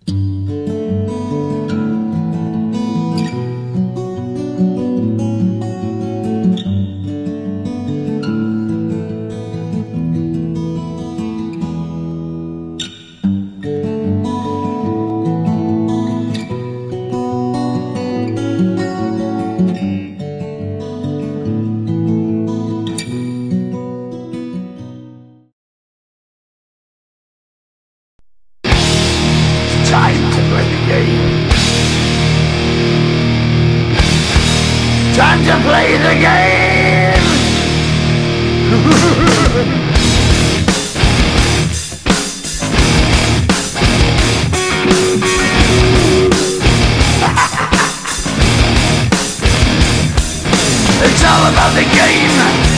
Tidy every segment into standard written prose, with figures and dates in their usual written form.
Time to play the game. Time to play the game. It's all about the game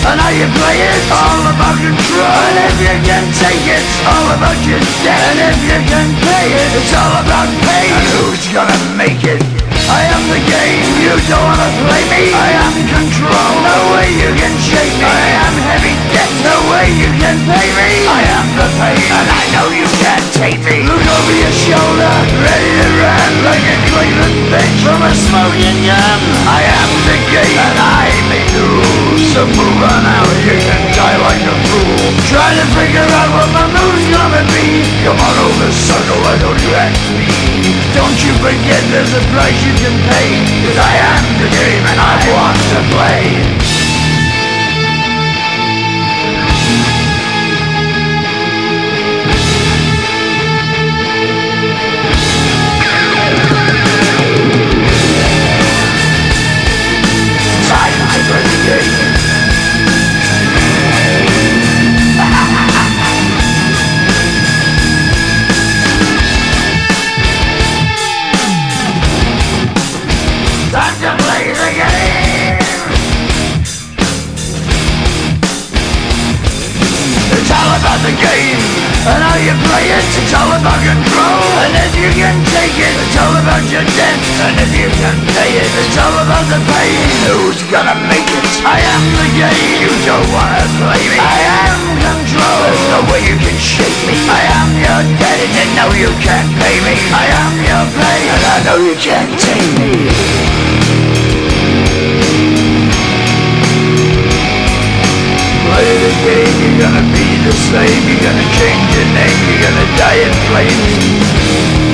and how you play it. All about control, and if you can take it, all about your debt. And if you can pay it, it's all about pain. And who's gonna make it? I am the game, you don't wanna play me. I am control, no way you can shake me. I am heavy debt, no way you can pay me. I am the pain, and I know you can't take me. Look over your shoulder, ready to run like a Cleveland bitch from a smoking gun. I am the game, and I may lose. So move on out, you can die like a fool. Try to figure out what my move's gonna be. Come on over, sucker, why don't you ask me? Don't you forget there's a price you can pay, 'cause I am the game and I want to play. Time to play the game. Time to play the game. It's all about the game and how you play it. It's all about control, and if you can take it, it's all about your debt. And if you can pay it, it's all about the pain. Who's gonna make it? I am the game. You don't wanna play me. I am control. There's no way you can shake me. I am your debt, and you know you can't pay me. I am your pain, and I know you can't take me. Play the game, you're gonna be the same. You're gonna change your name, you're gonna die in flames.